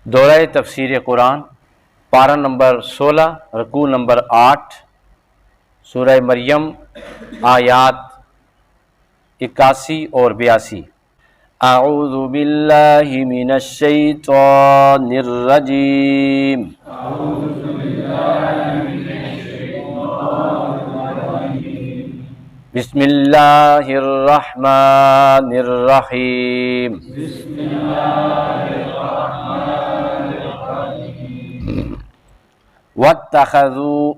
دورہ تفسیر قرآن، پارہ نمبر 16، رکوع نمبر 8، سورہ مریم، آیات 81 اور 82۔ اعوذ باللہ من الشیطان الرجیم، بسم اللہ الرحمن الرحیم۔ وَاتَّخَذُوا،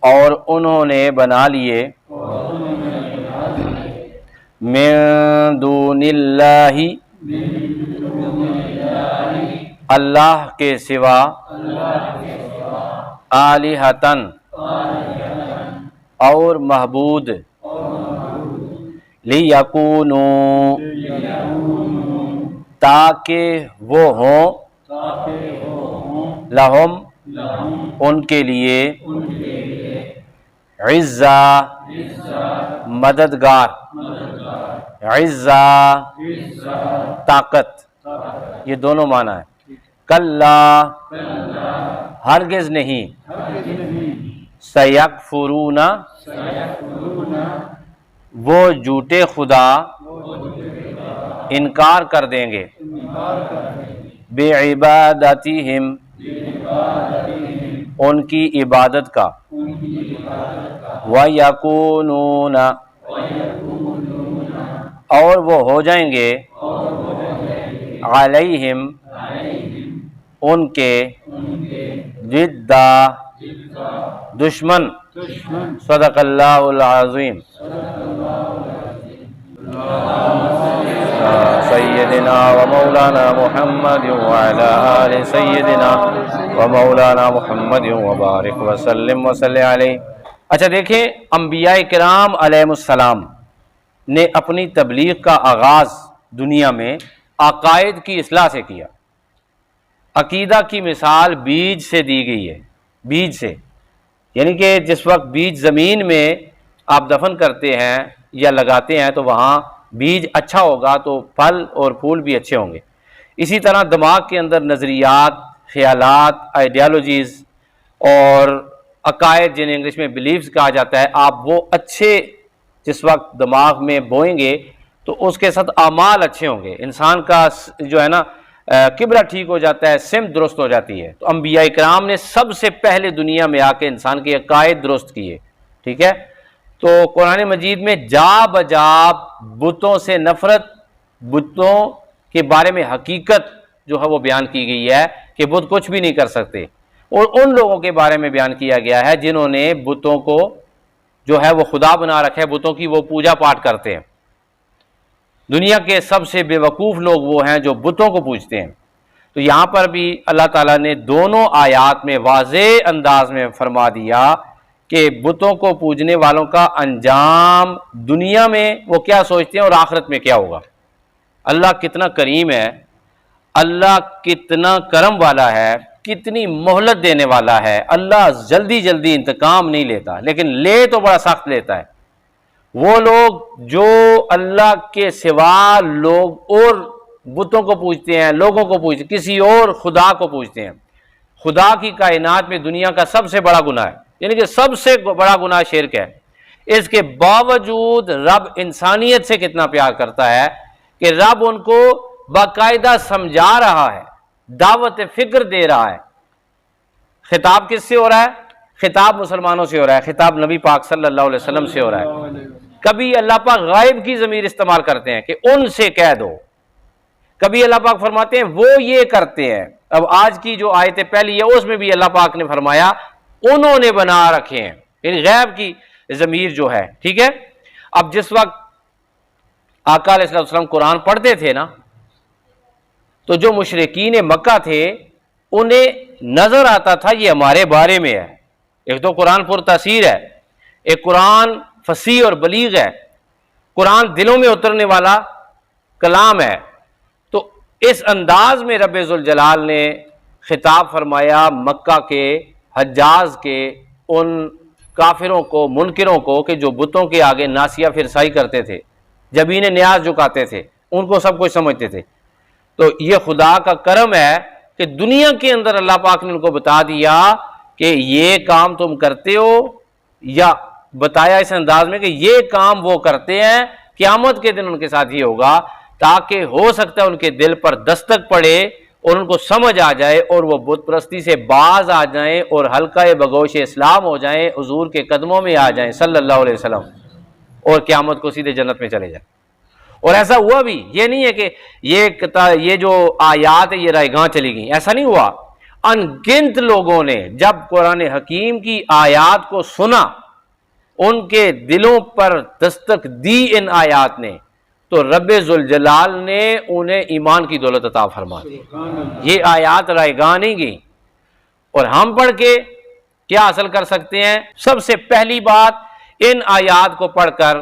اور انہوں نے بنا لیے، مِن دون اللہ، اللہ کے سوا، آلہۃً، اور معبود، لیکونوا، تاکہ وہ ہوں، لہم، ان کے لیے، عزا، مددگار، عزا، طاقت، یہ دونوں معنی ہے۔ کلا، ہرگز نہیں، سیکفرون، وہ جھوٹے خدا انکار کر دیں گے، بعبادتہم، ان کی عبادت کا، وَيَكُونُونَ، اور وہ ہو جائیں گے، علیہم، ان کے، ضدًا، دشمن۔ صدق اللہ العظیم۔ سیدنا و مولانا محمد وعلی آل سیدنا و مولانا محمد وبارک وسلم وصلی علیہ۔ اچھا دیکھیں، انبیاء کرام علیہ السلام نے اپنی تبلیغ کا آغاز دنیا میں عقائد کی اصلاح سے کیا۔ عقیدہ کی مثال بیج سے دی گئی ہے، بیج سے، یعنی کہ جس وقت بیج زمین میں آپ دفن کرتے ہیں یا لگاتے ہیں تو وہاں بیج اچھا ہوگا تو پھل اور پھول بھی اچھے ہوں گے۔ اسی طرح دماغ کے اندر نظریات، خیالات، آئیڈیالوجیز اور عقائد، جنہیں انگلش میں بلیفز کہا جاتا ہے، آپ وہ اچھے جس وقت دماغ میں بوئیں گے تو اس کے ساتھ اعمال اچھے ہوں گے، انسان کا جو ہے نا قبلہ ٹھیک ہو جاتا ہے، سمت درست ہو جاتی ہے۔ تو انبیاء کرام نے سب سے پہلے دنیا میں آ کے انسان کے عقائد درست کیے، ٹھیک ہے۔ تو قرآن مجید میں جا بجا بتوں سے نفرت، بتوں کے بارے میں حقیقت جو ہے وہ بیان کی گئی ہے کہ بت کچھ بھی نہیں کر سکتے، اور ان لوگوں کے بارے میں بیان کیا گیا ہے جنہوں نے بتوں کو جو ہے وہ خدا بنا رکھا ہے، بتوں کی وہ پوجا پاٹ کرتے ہیں۔ دنیا کے سب سے بے وقوف لوگ وہ ہیں جو بتوں کو پوجتے ہیں۔ تو یہاں پر بھی اللہ تعالیٰ نے دونوں آیات میں واضح انداز میں فرما دیا کہ بتوں کو پوجنے والوں کا انجام دنیا میں وہ کیا سوچتے ہیں اور آخرت میں کیا ہوگا۔ اللہ کتنا کریم ہے، اللہ کتنا کرم والا ہے، کتنی مہلت دینے والا ہے۔ اللہ جلدی جلدی انتقام نہیں لیتا، لیکن لے تو بڑا سخت لیتا ہے۔ وہ لوگ جو اللہ کے سوا لوگ اور بتوں کو پوجتے ہیں، لوگوں کو پوجتے ہیں، کسی اور خدا کو پوجتے ہیں، خدا کی کائنات میں دنیا کا سب سے بڑا گناہ ہے، یعنی کہ سب سے بڑا گناہ شرک ہے۔ اس کے باوجود رب انسانیت سے کتنا پیار کرتا ہے کہ رب ان کو باقاعدہ سمجھا رہا ہے، دعوت فکر دے رہا ہے۔ خطاب کس سے ہو رہا ہے؟ خطاب مسلمانوں سے ہو رہا ہے، خطاب نبی پاک صلی اللہ علیہ وسلم سے ہو رہا ہے۔ کبھی اللہ پاک غائب کی ضمیر استعمال کرتے ہیں کہ ان سے کہہ دو، کبھی اللہ پاک فرماتے ہیں وہ یہ کرتے ہیں۔ اب آج کی جو آیت پہلی ہے اس میں بھی اللہ پاک نے فرمایا انہوں نے بنا رکھے ہیں، یعنی غیب کی ضمیر جو ہے، ٹھیک ہے۔ اب جس وقت آقا علیہ السلام قرآن پڑھتے تھے نا، تو جو مشرکین مکہ تھے انہیں نظر آتا تھا یہ ہمارے بارے میں ہے۔ ایک تو قرآن پر تاثیر ہے، ایک قرآن فصیح اور بلیغ ہے، قرآن دلوں میں اترنے والا کلام ہے۔ تو اس انداز میں رب ذوالجلال نے خطاب فرمایا مکہ کے حجاز کے ان کافروں کو، منکروں کو کہ جو بتوں کے آگے ناسیہ فرسائی کرتے تھے، جبین نیاز جھکاتے تھے، ان کو سب کچھ سمجھتے تھے۔ تو یہ خدا کا کرم ہے کہ دنیا کے اندر اللہ پاک نے ان کو بتا دیا کہ یہ کام تم کرتے ہو، یا بتایا اس انداز میں کہ یہ کام وہ کرتے ہیں، قیامت کے دن ان کے ساتھ یہ ہوگا، تاکہ ہو سکتا ہے ان کے دل پر دستک پڑے اور ان کو سمجھ آ جائے اور وہ بت پرستی سے باز آ جائیں اور حلقہ بگوش اسلام ہو جائیں، حضور کے قدموں میں آ جائیں صلی اللہ علیہ وسلم، اور قیامت کو سیدھے جنت میں چلے جائیں۔ اور ایسا ہوا بھی، یہ نہیں ہے کہ یہ جو آیات ہے یہ رائے گاں چلی گئیں، ایسا نہیں ہوا۔ ان گنت لوگوں نے جب قرآن حکیم کی آیات کو سنا، ان کے دلوں پر دستک دی ان آیات نے، تو رب ذوالجلال نے انہیں ایمان کی دولت عطا فرما دی۔ یہ آیات رائے گاں نہیں گئیں۔ اور ہم پڑھ کے کیا حاصل کر سکتے ہیں؟ سب سے پہلی بات، ان آیات کو پڑھ کر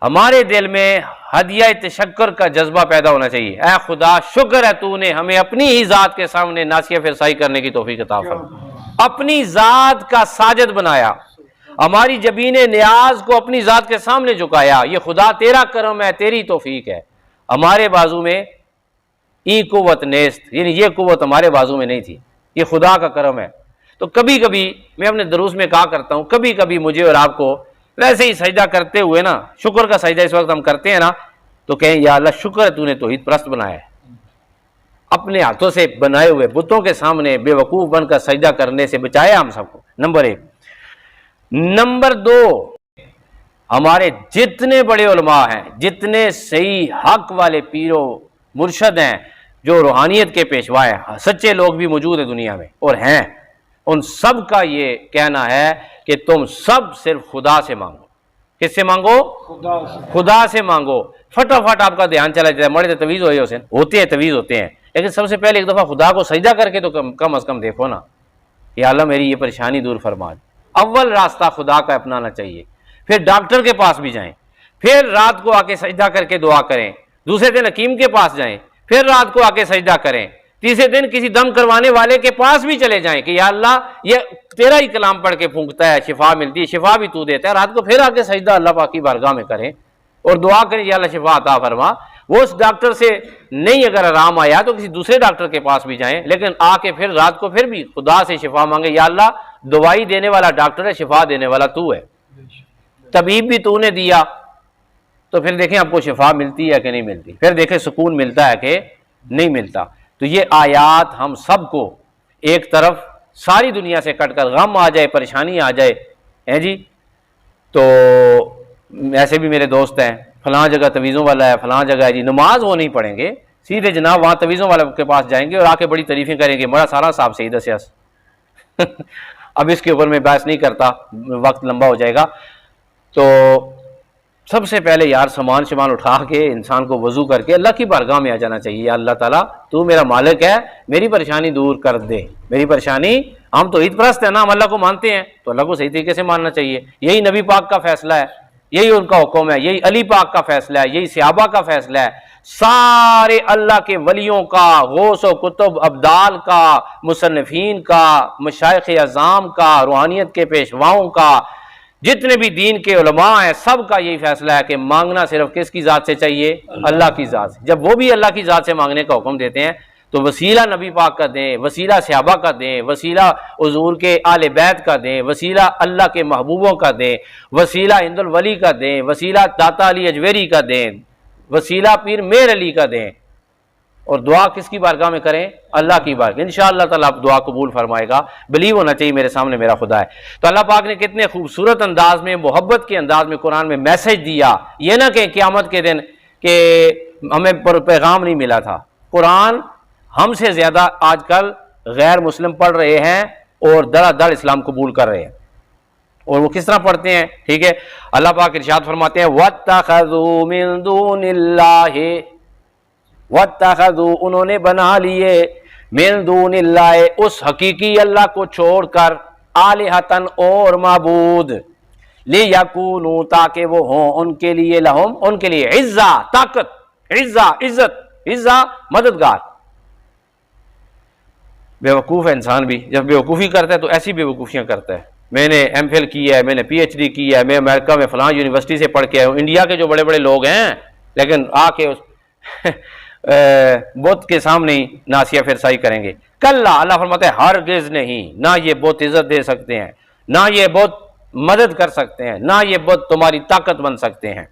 ہمارے دل میں ہدیہ تشکر کا جذبہ پیدا ہونا چاہیے۔ اے خدا، شکر ہے تو نے ہمیں اپنی ہی ذات کے سامنے ناسیہ فرسائی کرنے کی توفیق عطا فرمائی، اپنی ذات کا ساجد بنایا، ہماری جبین نیاز کو اپنی ذات کے سامنے جھکایا۔ یہ خدا تیرا کرم ہے، تیری توفیق ہے۔ ہمارے بازو میں ای قوت نیست، یعنی یہ قوت ہمارے بازو میں نہیں تھی، یہ خدا کا کرم ہے۔ تو کبھی کبھی میں اپنے دروس میں کہا کرتا ہوں، کبھی کبھی مجھے اور آپ کو ویسے ہی سجدہ کرتے ہوئے نا، شکر کا سجدہ اس وقت ہم کرتے ہیں نا، تو کہیں یا اللہ شکر ہے تو نے توحید پرست بنایا ہے۔ اپنے ہاتھوں سے بنائے ہوئے بتوں کے سامنے بے وقوف بن کر سجدہ کرنے سے بچایا ہم سب کو، نمبر 1۔ نمبر 2، ہمارے جتنے بڑے علماء ہیں، جتنے صحیح حق والے پیر و مرشد ہیں، جو روحانیت کے پیشوا ہیں، سچے لوگ بھی موجود ہیں دنیا میں اور ہیں، ان سب کا یہ کہنا ہے کہ تم سب صرف خدا سے مانگو۔ کس سے مانگو؟ خدا سے مانگو۔ فٹافٹ آپ کا دھیان چلا جاتا ہے، مڑے تویز ہوتے ہیں تویز ہوتے ہیں، لیکن سب سے پہلے ایک دفعہ خدا کو سجدہ کر کے تو کم از کم دیکھو نا، یا اللہ میری یہ پریشانی دور فرما۔ اول راستہ خدا کا اپنانا چاہیے، پھر ڈاکٹر کے پاس بھی جائیں، پھر رات کو آ کے سجدہ کر کے دعا کریں، دوسرے دن حکیم کے پاس جائیں، پھر رات کو آ کے سجدہ کریں، تیسرے دن کسی دم کروانے والے کے پاس بھی چلے جائیں کہ یا اللہ یہ تیرا ہی کلام پڑھ کے پھونکتا ہے، شفا ملتی ہے، شفا بھی تو دیتا ہے، رات کو پھر آ کے سجدہ اللہ پاک کی بارگاہ میں کریں اور دعا کریں یا اللہ شفا عطا فرما۔ وہ اس ڈاکٹر سے نہیں اگر آرام آیا تو کسی دوسرے ڈاکٹر کے پاس بھی جائیں، لیکن آ کے پھر رات کو پھر بھی خدا سے شفا مانگے، یا اللہ دوائی دینے والا ڈاکٹر ہے، شفا دینے والا تو ہے، طبیب بھی تو نے دیا، تو پھر دیکھیں آپ کو شفا ملتی ہے کہ نہیں ملتی، پھر دیکھیں سکون ملتا ہے کہ نہیں ملتا۔ تو یہ آیات ہم سب کو ایک طرف ساری دنیا سے کٹ کر غم آ جائے، پریشانی آ جائے ہیں جی، تو ایسے بھی میرے دوست ہیں، فلاں جگہ تویزوں والا ہے، فلاں جگہ ہے جی، نماز وہ نہیں پڑھیں گے، سیدھے جناب وہاں تویزوں والے کے پاس جائیں گے اور آ کے بڑی تعریفیں کریں گے، بڑا سارا صاحب صحیح دسیاس۔ اب اس کے اوپر میں بحث نہیں کرتا، وقت لمبا ہو جائے گا۔ تو سب سے پہلے یار سامان اٹھا کے انسان کو وضو کر کے اللہ کی بارگاہ میں آ جانا چاہیے، یا اللہ تعالیٰ تو میرا مالک ہے، میری پریشانی دور کر دے، میری پریشانی۔ ہم توحید پرست ہیں نا، ہم اللہ کو مانتے ہیں تو اللہ کو صحیح طریقے سے ماننا چاہیے، یہی نبی پاک کا فیصلہ ہے، یہی ان کا حکم ہے، یہی علی پاک کا فیصلہ ہے، یہی صحابہ کا فیصلہ ہے، سارے اللہ کے ولیوں کا، غوث و کتب ابدال کا، مصنفین کا، مشائخ اعظام کا، روحانیت کے پیشواؤں کا، جتنے بھی دین کے علماء ہیں، سب کا یہی فیصلہ ہے کہ مانگنا صرف کس کی ذات سے چاہیے؟ اللہ کی ذات سے۔ جب وہ بھی اللہ کی ذات سے مانگنے کا حکم دیتے ہیں تو وسیلہ نبی پاک کا دیں، وسیلہ صحابہ کا دیں، وسیلہ حضور کے آل بیت کا دیں، وسیلہ اللہ کے محبوبوں کا دیں، وسیلہ ہند الولی کا دیں، وسیلہ داتا علی اجویری کا دیں، وسیلہ پیر میر علی کا دیں، اور دعا کس کی بارگاہ میں کریں؟ اللہ کی بارگاہ۔ انشاءاللہ تعالیٰ آپ دعا قبول فرمائے گا، بلیو ہونا چاہیے میرے سامنے میرا خدا ہے۔ تو اللہ پاک نے کتنے خوبصورت انداز میں، محبت کے انداز میں قرآن میں میسج دیا، یہ نہ کہ قیامت کے دن کہ ہمیں پیغام نہیں ملا تھا۔ قرآن ہم سے زیادہ آج کل غیر مسلم پڑھ رہے ہیں اور دڑا دڑ اسلام قبول کر رہے ہیں، اور وہ کس طرح پڑھتے ہیں؟ ٹھیک ہے، اللہ پاک ارشاد فرماتے ہیں وَاتَّخَذُوا مِن دُونِ اللَّهِ، وَاتَّخَذُوا انہوں نے بنا لیے، مِن دُونِ اللَّهِ اس حقیقی اللہ کو چھوڑ کر، آلِہَةً اور معبود، لِيَكُونُوا تاکہ وہ ہوں ان کے لیے، لہم ان کے لیے، عزہ طاقت، عزہ عزت، عزہ مددگار۔ بے وقوف ہے انسان بھی، جب بے وقوفی کرتا ہے تو ایسی بے وقوفیاں کرتا ہے۔ میں نے ایم فل کی ہے، میں نے پی ایچ ڈی کی ہے، میں امریکہ میں فلاں یونیورسٹی سے پڑھ کے آیا ہوں، انڈیا کے جو بڑے بڑے لوگ ہیں، لیکن آ کے بت کے سامنے ہی ناسیہ فرسائی کریں گے۔ کلا، اللہ فرماتے ہیں ہرگز نہیں، نہ یہ بت عزت دے سکتے ہیں، نہ یہ بت مدد کر سکتے ہیں، نہ یہ بت تمہاری طاقت بن سکتے ہیں۔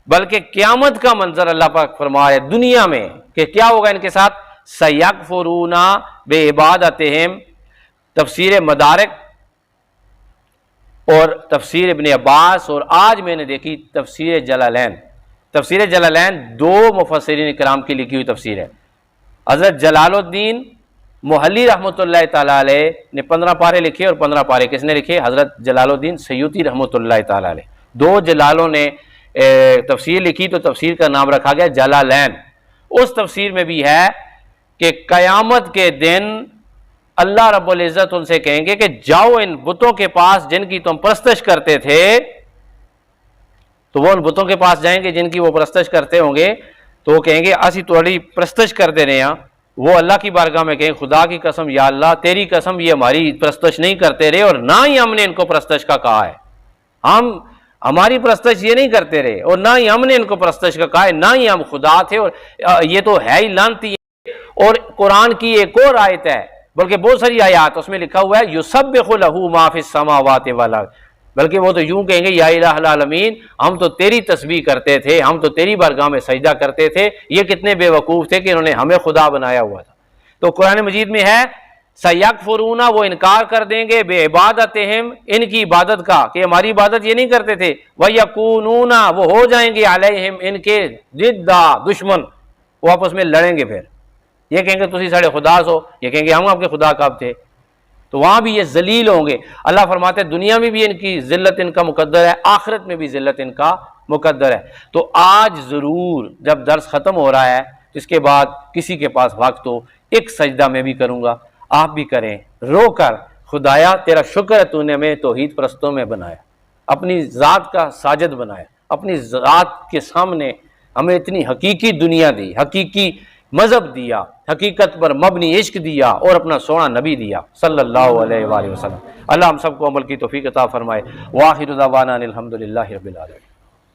بلکہ قیامت کا منظر اللہ پاک فرما رہے دنیا میں کہ کیا ہوگا ان کے ساتھ، سَيَكْفُرُونَ بِعِبَادَتِهِمْ، تفسیر مدارک اور تفسیر ابن عباس، اور آج میں نے دیکھی تفسیر جلالین۔ تفسیر جلالین دو مفسرین کرام کی لکھی ہوئی تفسیر ہے۔ حضرت جلال الدین محلی رحمۃ اللہ تعالیٰ علیہ نے 15 پارے لکھے، اور 15 پارے کس نے لکھے؟ حضرت جلال الدین سیوطی رحمۃ اللہ تعالیٰ علیہ۔ دو جلالوں نے تفسیر لکھی تو تفسیر کا نام رکھا گیا جلالین۔ اس تفسیر میں بھی ہے کہ قیامت کے دن اللہ رب العزت ان سے کہیں گے کہ جاؤ ان بتوں کے پاس جن کی تم پرستش کرتے تھے، تو وہ ان بتوں کے پاس جائیں گے جن کی وہ پرستش کرتے ہوں گے، تو وہ کہیں گے اسی تھوڑی پرستش کرتے رہے ہیں۔ وہ اللہ کی بارگاہ میں کہیں خدا کی قسم یا اللہ تیری قسم یہ ہماری پرستش نہیں کرتے رہے، اور نہ ہی ہم نے ان کو پرستش کا کہا ہے، ہماری پرستش یہ نہیں کرتے رہے، اور نہ ہی ہم نے ان کو پرستش کا کہا ہے، نہ ہی ہم خدا تھے، اور یہ تو ہے ہی لعنتی ہے۔ اور قرآن کی ایک اور آیت ہے، بلکہ بہت ساری آیات، اس میں لکھا ہوا ہے یسبح لہ ما فی السماوات والارض، بلکہ وہ تو یوں کہیں گے یا الہ العالمین ہم تو تیری تسبیح کرتے تھے، ہم تو تیری بارگاہ میں سجدہ کرتے تھے، یہ کتنے بے وقوف تھے کہ انہوں نے ہمیں خدا بنایا ہوا تھا۔ تو قرآن مجید میں ہے سَيَكْفُرُونَ، وہ انکار کر دیں گے، بِعِبَادَتِهِمْ، ان کی عبادت کا، کہ ہماری عبادت یہ نہیں کرتے تھے، وَيَكُونُونَ، وہ ہو جائیں گے عَلَيْهِمْ، ان کے ضدًا، دشمن، وہ آپس میں لڑیں گے۔ پھر یہ کہیں گے تسی ساڑے خدا سو، یہ کہیں گے ہم آپ کے خدا کب تھے، تو وہاں بھی یہ ذلیل ہوں گے۔ اللہ فرماتے ہیں دنیا میں بھی ان کی ذلت ان کا مقدر ہے، آخرت میں بھی ذلت ان کا مقدر ہے۔ تو آج ضرور جب درس ختم ہو رہا ہے، اس کے بعد کسی کے پاس وقت ہو، ایک سجدہ میں بھی کروں گا، آپ بھی کریں، رو کر خدایا تیرا شکر ہے تو نے ہمیں توحید پرستوں میں بنایا، اپنی ذات کا ساجد بنایا، اپنی ذات کے سامنے ہمیں اتنی حقیقی دنیا دی، حقیقی مذہب دیا، حقیقت پر مبنی عشق دیا، اور اپنا سونا نبی دیا صلی اللہ علیہ وآلہ وسلم۔ اللہ ہم سب کو عمل کی توفیق عطا فرمائے۔ وآخر دعوانا الحمدللہ رب العالمین۔